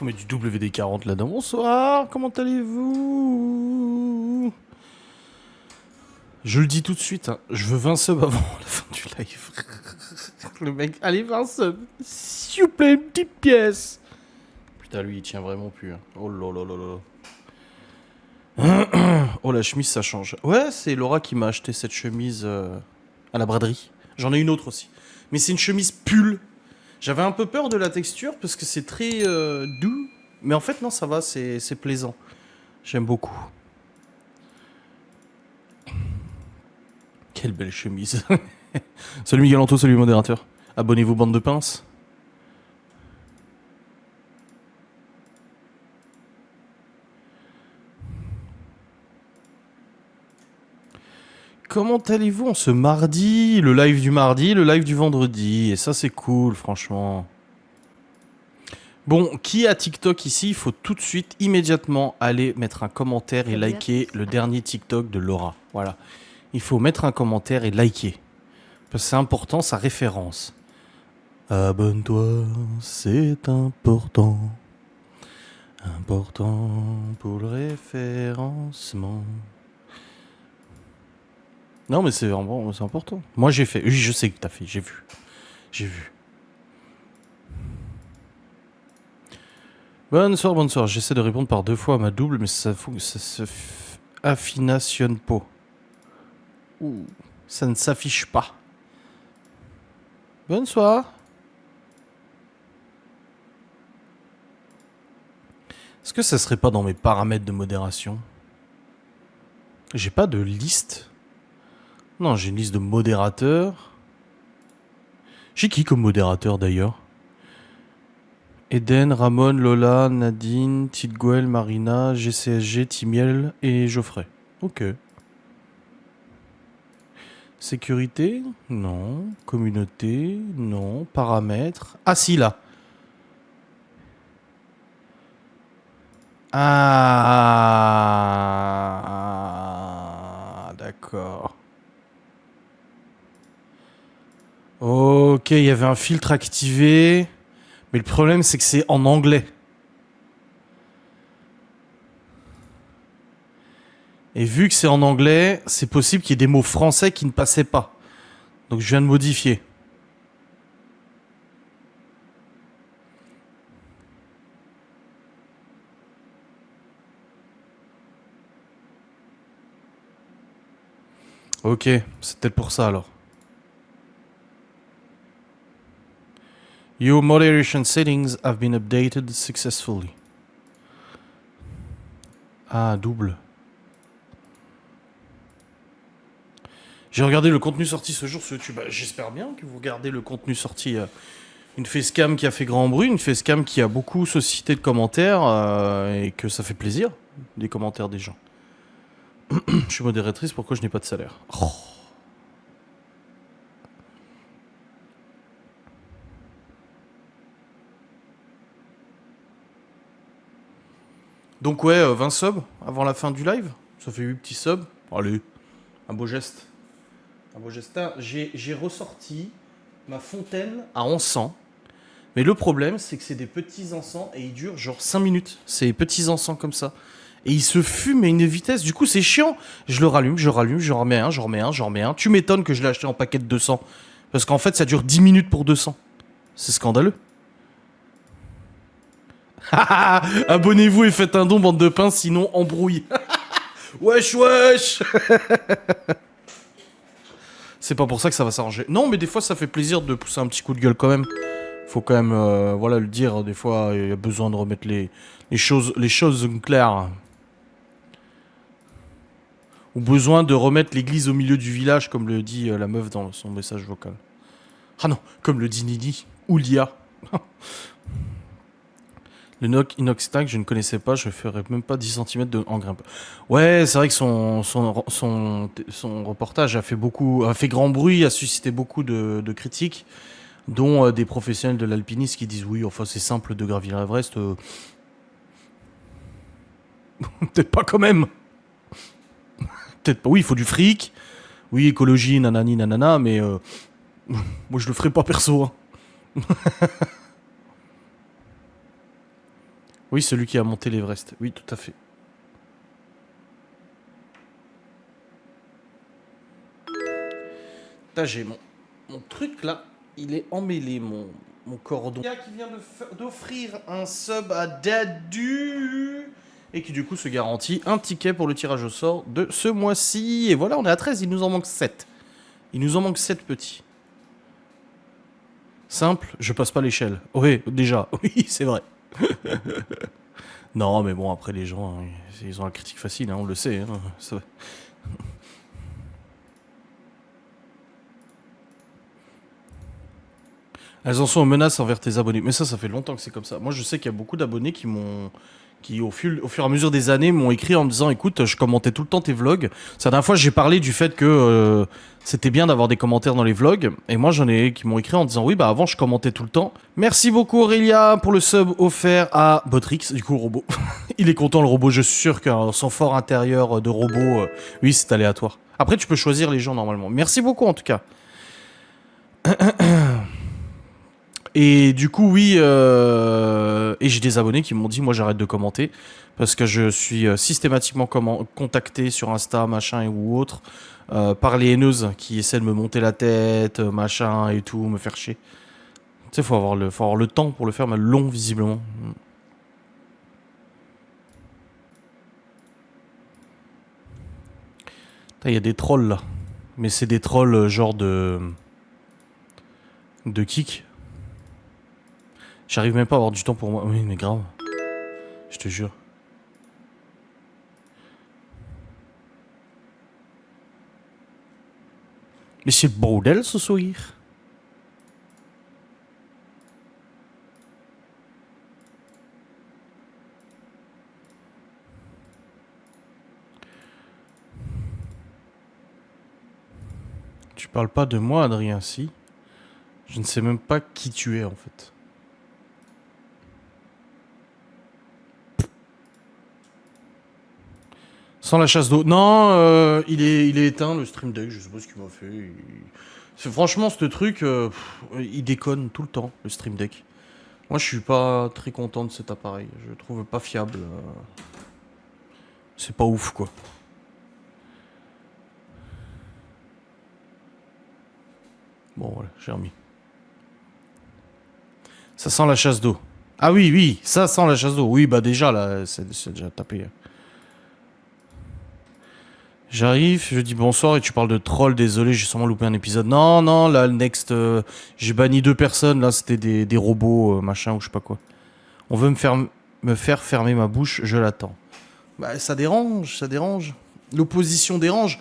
faut mettre du WD-40 là-dedans. Bonsoir, comment allez-vous? Je le dis tout de suite, hein, je veux 20 subs avant la fin du live. Le mec, allez 20 subs. S'il vous plaît, une petite pièce. Putain, lui, il tient vraiment plus. Hein. Oh là là là là. Oh, la chemise, ça change. Ouais, c'est Laura qui m'a acheté cette chemise à la braderie. J'en ai une autre aussi. Mais c'est une chemise pull. J'avais un peu peur de la texture parce que c'est très doux. Mais en fait, non, ça va, c'est plaisant. J'aime beaucoup. Quelle belle chemise. Salut Miguel Anto, salut modérateur. Abonnez-vous, bande de pinces. Comment allez-vous en ce mardi? Le live du mardi, le live du vendredi. Et ça, c'est cool, franchement. Bon, qui a TikTok ici? Il faut tout de suite, immédiatement, aller mettre un commentaire et liker le dernier TikTok de Laura. Voilà. Il faut mettre un commentaire et liker. Parce que c'est important, sa référence. Abonne-toi, c'est important. Important pour le référencement. Non, mais c'est important. Moi, j'ai fait. Oui, je sais que t'as fait. J'ai vu. J'ai vu. Bonsoir, bonsoir. J'essaie de répondre par 2 fois à ma double, mais ça se affinationne pas. Ouh, ça ne s'affiche pas. Bonsoir. Est-ce que ça serait pas dans mes paramètres de modération? J'ai pas de liste. Non, j'ai une liste de modérateurs. J'ai qui comme modérateur d'ailleurs? Eden, Ramon, Lola, Nadine, Tidguel, Marina, GCSG, Timiel et Geoffrey. Ok. Sécurité? Non. Communauté? Non. Paramètres? Ah si, là. Ah, d'accord. Ok, il y avait un filtre activé. Mais le problème, c'est que c'est en anglais. Et vu que c'est en anglais, c'est possible qu'il y ait des mots français qui ne passaient pas. Donc je viens de modifier. Ok, c'est peut-être pour ça alors. Your moderation settings have been updated successfully. Ah, double. J'ai regardé le contenu sorti ce jour sur YouTube. J'espère bien que vous regardez le contenu sorti. Une facecam qui a fait grand bruit, une facecam qui a beaucoup suscité de commentaires et que ça fait plaisir, des commentaires des gens. Je suis modératrice, pourquoi je n'ai pas de salaire? Oh. Donc ouais, 20 subs avant la fin du live. Ça fait 8 petits subs. Allez, un beau geste. Un beau geste. J'ai ressorti ma fontaine à encens. Mais le problème, c'est que c'est des petits encens et ils durent genre 5 minutes. C'est petits encens comme ça. Et ils se fument à une vitesse. Du coup, c'est chiant. Je le rallume, je rallume, j'en remets un, j'en remets un, j'en remets un. Tu m'étonnes que je l'ai acheté en paquet de 200. Parce qu'en fait, ça dure 10 minutes pour 200. C'est scandaleux. Abonnez-vous et faites un don, bande de pain, sinon embrouille. Wesh, wesh. C'est pas pour ça que ça va s'arranger. Non, mais des fois, ça fait plaisir de pousser un petit coup de gueule quand même. Faut quand même voilà, le dire. Des fois, il y a besoin de remettre les choses claires. Ou besoin de remettre l'église au milieu du village, comme le dit la meuf dans son message vocal. Ah non, comme le dit Nini. Ou Lia. Le Noc Inox Tag, je ne connaissais pas, je ferais même pas 10 cm en grimpe. Ouais, c'est vrai que son reportage a fait grand bruit, a suscité beaucoup de critiques, dont des professionnels de l'alpinisme qui disent oui, enfin c'est simple de gravir l'Everest. Peut-être pas quand même. Peut-être pas. Oui, il faut du fric. Oui, écologie, nanani, nanana, mais moi je le ferai pas perso. Hein. Oui, celui qui a monté l'Everest. Oui, tout à fait. Là, j'ai mon truc là. Il est emmêlé, mon cordon. Il y a qui vient d'offrir un sub à Dadu. Et qui du coup se garantit un ticket pour le tirage au sort de ce mois-ci. Et voilà, on est à 13, il nous en manque 7. Il nous en manque 7 petits. Simple, je passe pas l'échelle. Oui, déjà, oui, c'est vrai. Non, mais bon, après les gens, hein, ils ont la critique facile, hein, on le sait. Hein, ça... Elles en sont aux menaces envers tes abonnés. Mais ça fait longtemps que c'est comme ça. Moi, je sais qu'il y a beaucoup d'abonnés qui au fur et à mesure des années, m'ont écrit en me disant, écoute, je commentais tout le temps tes vlogs. C'est la dernière fois, j'ai parlé du fait que c'était bien d'avoir des commentaires dans les vlogs. Et moi, j'en ai qui m'ont écrit en disant, oui, bah avant, je commentais tout le temps. Merci beaucoup, Aurélia, pour le sub offert à Botrix, du coup, le robot. Il est content, le robot. Je suis sûr que son fort intérieur de robot, oui, c'est aléatoire. Après, tu peux choisir les gens normalement. Merci beaucoup, en tout cas. Et du coup, oui, et j'ai des abonnés qui m'ont dit, moi j'arrête de commenter, parce que je suis systématiquement contacté sur Insta, machin ou autre, par les haineuses qui essaient de me monter la tête, machin et tout, me faire chier. Tu sais, faut avoir le temps pour le faire, mais long visiblement. Il y a des trolls là. Mais c'est des trolls genre de kick. J'arrive même pas à avoir du temps pour moi. Oui, mais grave. Je te jure. Mais c'est le bordel ce soir. Tu parles pas de moi, Adrien, si. Je ne sais même pas qui tu es en fait. Sans la chasse d'eau. Non, il est éteint le stream deck, je sais pas ce qu'il m'a fait. Franchement, ce truc, il déconne tout le temps, le stream deck. Moi, je suis pas très content de cet appareil. Je le trouve pas fiable. C'est pas ouf, quoi. Bon, voilà, j'ai remis. Ça sent la chasse d'eau. Ah oui, oui, ça sent la chasse d'eau. Oui, bah déjà, là, c'est déjà tapé. J'arrive, je dis bonsoir et tu parles de troll, désolé, j'ai sûrement loupé un épisode. Non, non, là, le next, j'ai banni 2 personnes, là, c'était des robots, machin, ou je sais pas quoi. On veut me faire fermer ma bouche, je l'attends. Bah, ça dérange, ça dérange. L'opposition dérange.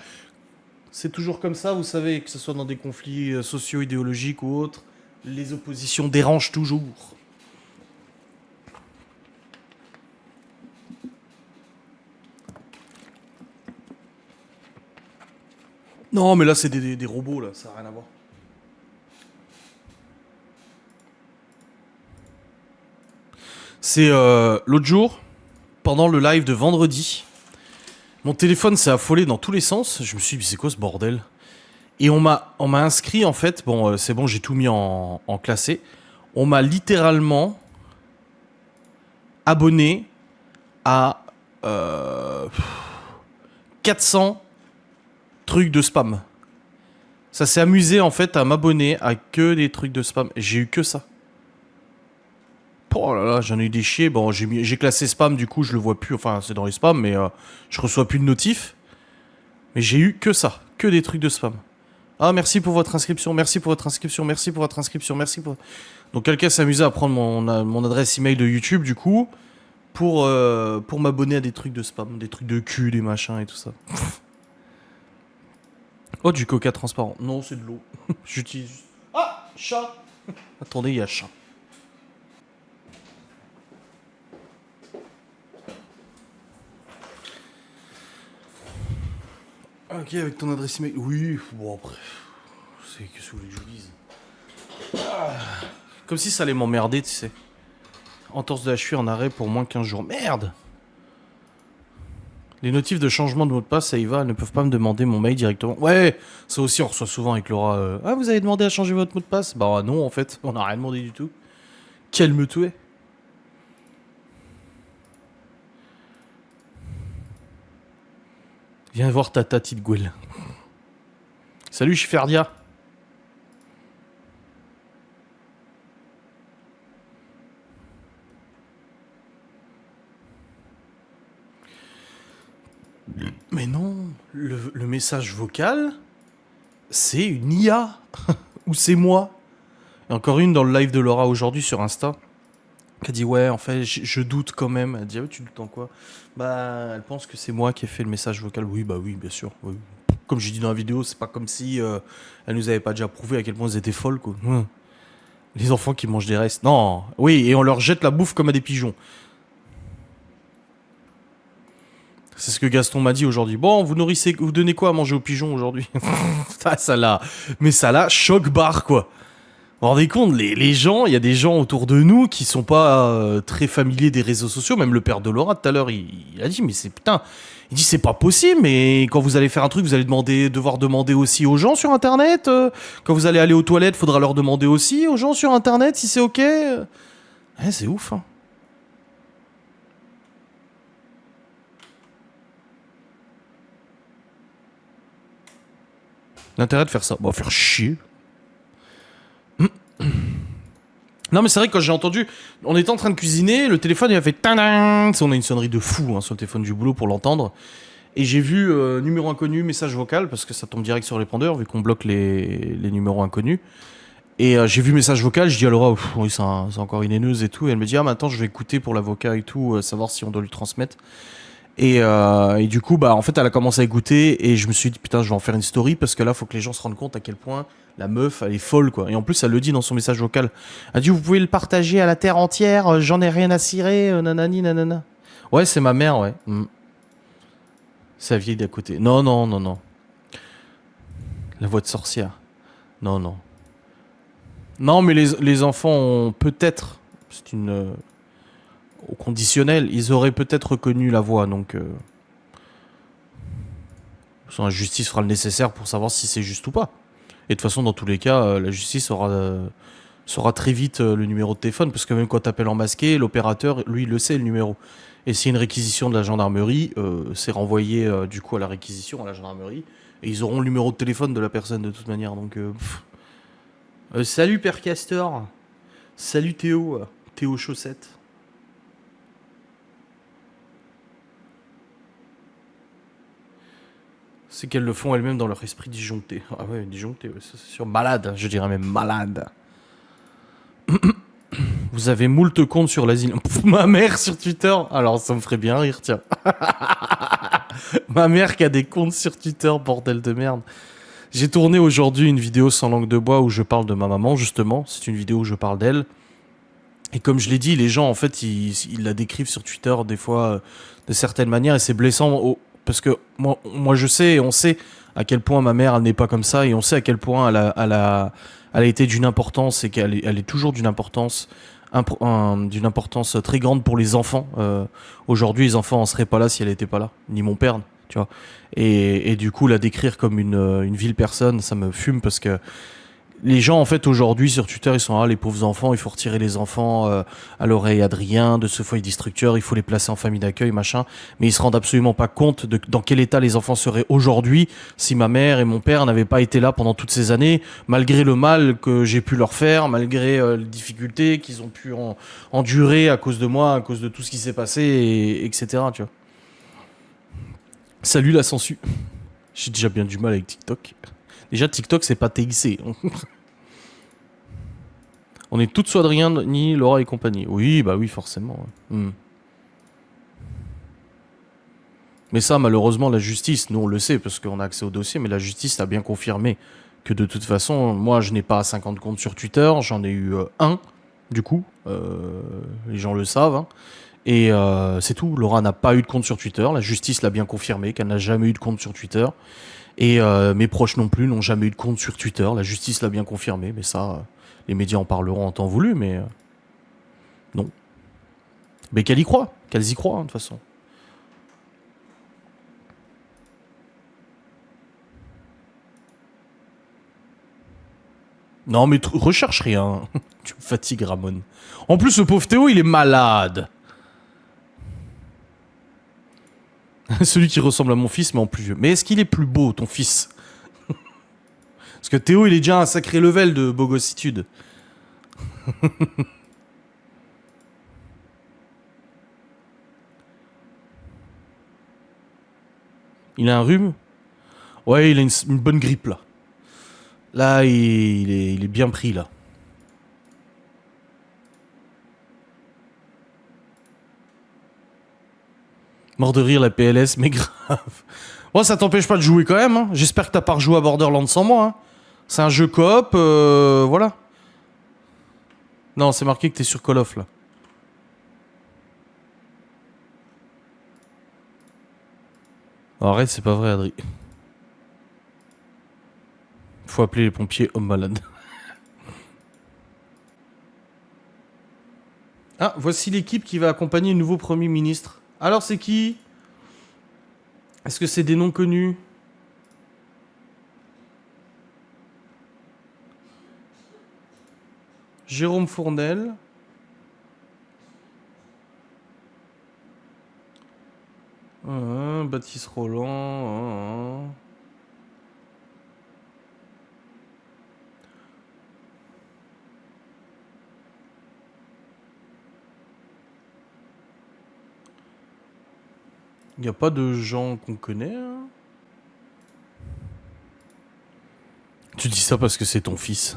C'est toujours comme ça, vous savez, que ce soit dans des conflits socio-idéologiques ou autres, les oppositions dérangent toujours. Non, mais là, c'est des robots, là, ça n'a rien à voir. C'est l'autre jour, pendant le live de vendredi, mon téléphone s'est affolé dans tous les sens. Je me suis dit, c'est quoi ce bordel? Et on m'a inscrit, en fait, bon, c'est bon, j'ai tout mis en classé. On m'a littéralement abonné à 400 trucs de spam. Ça s'est amusé, en fait, à m'abonner à que des trucs de spam. J'ai eu que ça. Oh là là, j'en ai eu des chiés. Bon, j'ai classé spam, du coup, je le vois plus. Enfin, c'est dans les spams, mais je reçois plus de notifs. Mais j'ai eu que ça. Que des trucs de spam. Ah, merci pour votre inscription, merci pour votre inscription, merci pour votre inscription, merci pour... Donc, quelqu'un s'est amusé à prendre mon adresse email de YouTube, du coup, pour m'abonner à des trucs de spam, des trucs de cul, des machins et tout ça. Oh, du coca transparent. Non, c'est de l'eau. J'utilise... Ah, chat. Attendez, il y a chat. Ok, avec ton adresse email. Oui, bon après. C'est que ce que vous voulez que je vous dise. Ah. Comme si ça allait m'emmerder, tu sais. Entorse de la cheville en arrêt pour moins 15 jours. Merde! Les notifs de changement de mot de passe, ça y va, elles ne peuvent pas me demander mon mail directement. Ouais, ça aussi on reçoit souvent avec Laura. Ah, vous avez demandé à changer votre mot de passe? Bah non, en fait, on n'a rien demandé du tout. Calme-toi. Viens voir ta petite Gouel. Salut, Chiferdia. Mais non, le message vocal, c'est une IA. Ou c'est moi. Et encore une dans le live de Laura aujourd'hui sur Insta. Qui a dit ouais, en fait, je doute quand même. Elle dit ah ouais, tu doutes en quoi? Bah, elle pense que c'est moi qui ai fait le message vocal. Oui, bah oui, bien sûr. Oui. Comme j'ai dit dans la vidéo, c'est pas comme si elle nous avait pas déjà prouvé à quel point elles étaient folles, quoi. Les enfants qui mangent des restes. Non, oui, et on leur jette la bouffe comme à des pigeons. C'est ce que Gaston m'a dit aujourd'hui. Bon, vous nourrissez, vous donnez quoi à manger aux pigeons aujourd'hui? Ça l'a, mais ça l'a choc barre, quoi. Vous vous rendez compte, les gens, il y a des gens autour de nous qui sont pas très familiers des réseaux sociaux. Même le père de Laura, tout à l'heure, il a dit, mais c'est putain, il dit, c'est pas possible, mais quand vous allez faire un truc, vous allez devoir demander aussi aux gens sur Internet. Quand vous allez aller aux toilettes, faudra leur demander aussi aux gens sur Internet si c'est ok. C'est ouf, hein. L'intérêt de faire ça, bon, faire chier. Non mais c'est vrai que quand j'ai entendu, on était en train de cuisiner, le téléphone il a fait tadang. On a une sonnerie de fou hein, sur le téléphone du boulot pour l'entendre. Et j'ai vu numéro inconnu, message vocal, parce que ça tombe direct sur le répondeur vu qu'on bloque les numéros inconnus. Et j'ai vu message vocal, je dis à Laura, oui c'est encore une haineuse et tout. Et elle me dit ah maintenant je vais écouter pour l'avocat et tout, savoir si on doit lui transmettre. Et du coup, bah, en fait, elle a commencé à écouter et je me suis dit, putain, je vais en faire une story parce que là, faut que les gens se rendent compte à quel point la meuf, elle est folle, quoi. Et en plus, elle le dit dans son message vocal. Elle dit, vous pouvez le partager à la terre entière, j'en ai rien à cirer, nanani, nanana. Ouais, c'est ma mère, ouais. C'est la vieille d'à côté. Non, non, non, non. La voix de sorcière. Non, non. Non, mais les enfants ont peut-être, c'est une, au conditionnel, ils auraient peut-être reconnu la voix, donc. La justice fera le nécessaire pour savoir si c'est juste ou pas. Et de toute façon, dans tous les cas, la justice saura très vite le numéro de téléphone, parce que même quand t'appelles en masqué, l'opérateur, lui, il le sait, le numéro. Et s'il y a une réquisition de la gendarmerie, c'est renvoyé du coup à la réquisition, à la gendarmerie, et ils auront le numéro de téléphone de la personne de toute manière. Donc, salut Père Castor. Salut Théo. Théo Chaussette. C'est qu'elles le font elles-mêmes dans leur esprit disjoncté. Ah ouais, disjoncté, ouais, ça, c'est sûr. Malade, je dirais même malade. Vous avez moult comptes sur l'asile. Ma mère sur Twitter. Alors ça me ferait bien rire, tiens. Ma mère qui a des comptes sur Twitter, bordel de merde. J'ai tourné aujourd'hui une vidéo sans langue de bois où je parle de ma maman, justement. C'est une vidéo où je parle d'elle. Et comme je l'ai dit, les gens, en fait, ils la décrivent sur Twitter des fois de certaines manières et c'est blessant parce que moi, je sais et on sait à quel point ma mère, elle n'est pas comme ça et on sait à quel point elle a été d'une importance et qu'elle elle est toujours d'une importance, d'une importance très grande pour les enfants. Aujourd'hui, les enfants en seraient pas là si elle n'était pas là, ni mon père, tu vois. Et du coup, la décrire comme une vile personne, ça me fume parce que les gens, en fait, aujourd'hui, sur Twitter, ils sont les pauvres enfants, il faut retirer les enfants à l'oreille Adrien, de ce foyer destructeur, il faut les placer en famille d'accueil, machin. Mais ils se rendent absolument pas compte de dans quel état les enfants seraient aujourd'hui si ma mère et mon père n'avaient pas été là pendant toutes ces années, malgré le mal que j'ai pu leur faire, malgré les difficultés qu'ils ont pu endurer à cause de moi, à cause de tout ce qui s'est passé, etc. Tu vois. Salut la sensu. J'ai déjà bien du mal avec TikTok. Déjà, TikTok, c'est pas TIC. On est toutes soit Adrien, ni Laura et compagnie. Oui, bah oui, forcément. Ouais. Mais ça, malheureusement, la justice, nous on le sait parce qu'on a accès au dossier, mais la justice a bien confirmé que de toute façon, moi je n'ai pas 50 comptes sur Twitter, j'en ai eu un, du coup. Les gens le savent. Hein. Et c'est tout. Laura n'a pas eu de compte sur Twitter. La justice l'a bien confirmé qu'elle n'a jamais eu de compte sur Twitter. Et mes proches non plus n'ont jamais eu de compte sur Twitter. La justice l'a bien confirmé, mais ça, les médias en parleront en temps voulu, mais non. Mais qu'elles y croient, qu'elles y croient, hein, de toute façon. Non, mais recherche rien. Tu me fatigues, Ramon. En plus, ce pauvre Théo, il est malade. Celui qui ressemble à mon fils, mais en plus vieux. Mais est-ce qu'il est plus beau, ton fils? Parce que Théo, il est déjà un sacré level de bogossitude. Il a un rhume? Ouais, il a une bonne grippe, là. Là, il est bien pris, là. Mort de rire, la PLS, mais grave. Bon, ça t'empêche pas de jouer quand même, hein. J'espère que t'as pas rejoué à Borderlands sans moi, hein. C'est un jeu coop, voilà. Non, c'est marqué que t'es sur Call of, là. Oh, arrête, c'est pas vrai, Adri. Faut appeler les pompiers, homme malade. Ah, voici l'équipe qui va accompagner le nouveau Premier ministre. Alors, c'est qui? Est-ce que c'est des noms connus? Jérôme Fournel. Baptiste Roland. Il n'y a pas de gens qu'on connaît, hein. Tu dis ça parce que c'est ton fils.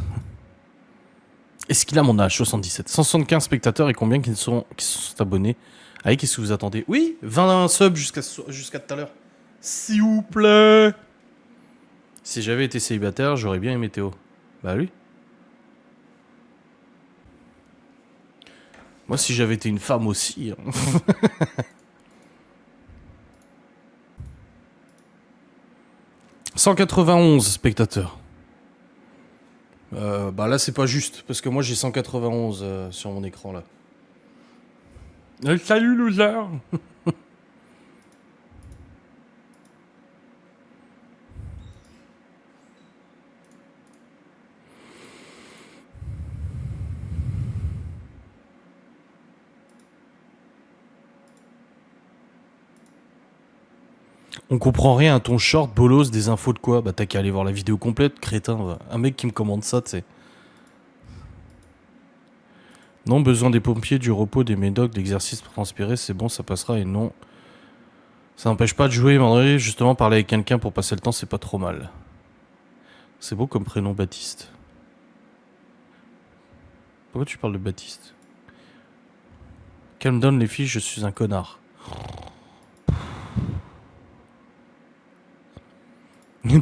Est-ce qu'il a mon âge? 77. 175 spectateurs et combien qui sont abonnés? Allez, qu'est-ce que vous attendez? Oui, 20 subs jusqu'à tout à l'heure. S'il vous plaît. Si j'avais été célibataire, j'aurais bien aimé Théo. Bah oui. Moi, si j'avais été une femme aussi. Hein. 191 spectateurs. Bah là, c'est pas juste, parce que moi j'ai 191 sur mon écran là. Salut, loser. On comprend rien à ton short, bolos, des infos de quoi? Bah t'as qu'à aller voir la vidéo complète, crétin. Va. Un mec qui me commande ça, tu sais. Non, besoin des pompiers, du repos, des médocs, d'exercice pour transpirer, c'est bon, ça passera. Et non, ça n'empêche pas de jouer, mais justement, parler avec quelqu'un pour passer le temps, c'est pas trop mal. C'est beau comme prénom, Baptiste. Pourquoi tu parles de Baptiste? Calm down les filles, je suis un connard.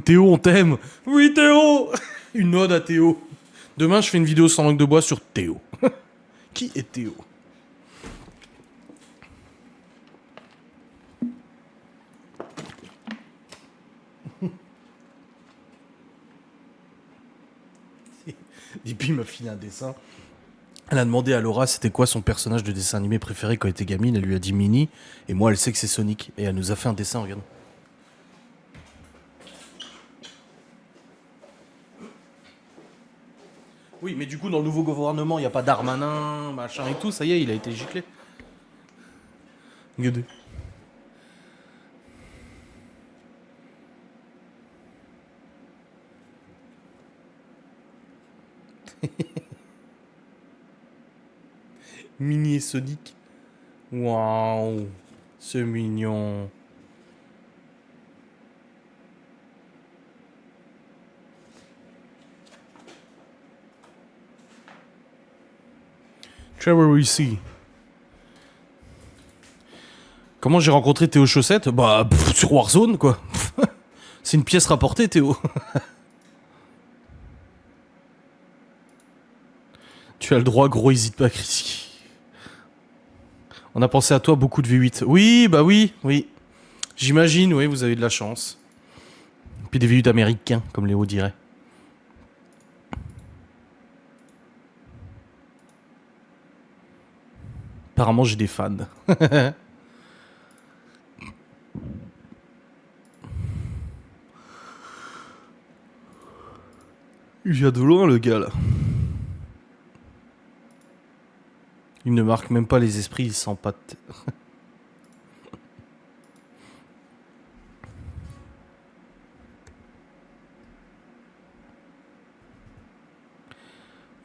Théo, on t'aime. Oui, Théo. Une ode à Théo. Demain, je fais une vidéo sans langue de bois sur Théo. Qui est Théo? Dipi m'a filé un dessin. Elle a demandé à Laura c'était quoi son personnage de dessin animé préféré quand elle était gamine. Elle lui a dit Minnie. Et moi, elle sait que c'est Sonic. Et elle nous a fait un dessin, regarde. Oui, mais du coup, dans le nouveau gouvernement, il n'y a pas Darmanin, machin et tout. Ça y est, il a été giclé. Regardez. Minnie et Sonic. Waouh, c'est mignon. Trevor ici. Comment j'ai rencontré Théo Chaussette? Bah, sur Warzone, quoi. C'est une pièce rapportée, Théo. Tu as le droit, gros, hésite pas, Chris. On a pensé à toi, beaucoup de V8. Oui, bah oui, oui. J'imagine, oui, vous avez de la chance. Puis des V8 américains, comme Léo dirait. Apparemment, j'ai des fans. Il vient de loin, le gars, là. Il ne marque même pas les esprits, il s'empâte.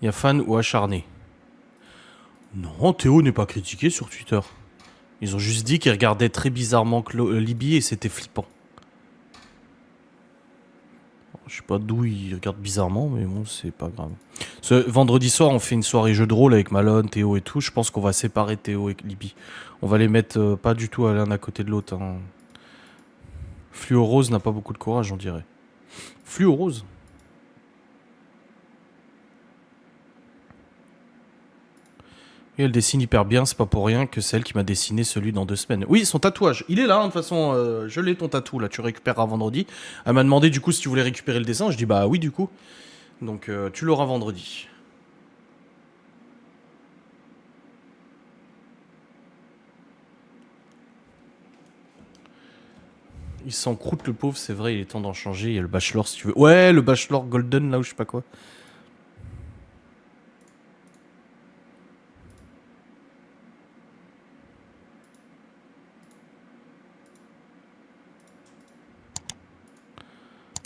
Il y a fan ou acharné. Non, Théo n'est pas critiqué sur Twitter. Ils ont juste dit qu'ils regardaient très bizarrement Libye et c'était flippant. Je sais pas d'où ils regardent bizarrement, mais bon, c'est pas grave. Ce vendredi soir, on fait une soirée jeu de rôle avec Malone, Théo et tout. Je pense qu'on va séparer Théo et Libye. On va les mettre pas du tout l'un à côté de l'autre. Hein. Fluo Rose n'a pas beaucoup de courage, on dirait. Fluo Rose. Et elle dessine hyper bien, c'est pas pour rien que c'est elle qui m'a dessiné celui dans 2 semaines. Oui, son tatouage, il est là, hein, de toute façon, je l'ai ton tatou, là, tu récupéreras vendredi. Elle m'a demandé du coup si tu voulais récupérer le dessin, je dis bah oui du coup. Donc tu l'auras vendredi. Il s'encroute le pauvre, c'est vrai, il est temps d'en changer, il y a le bachelor si tu veux. Ouais, le bachelor golden là ou je sais pas quoi.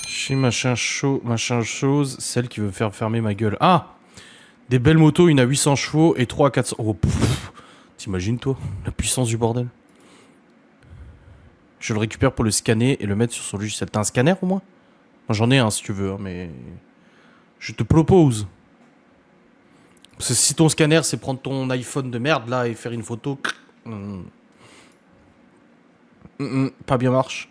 Chez machin chose, celle qui veut faire fermer ma gueule. Ah, des belles motos, une à 800 chevaux et 3 à 400... Oh, t'imagines toi, la puissance du bordel. Je le récupère pour le scanner et le mettre sur son logiciel. T'as un scanner au moins? Moi j'en ai un si tu veux, hein, mais... Je te propose. Parce que si ton scanner c'est prendre ton iPhone de merde là et faire une photo... pas bien marche.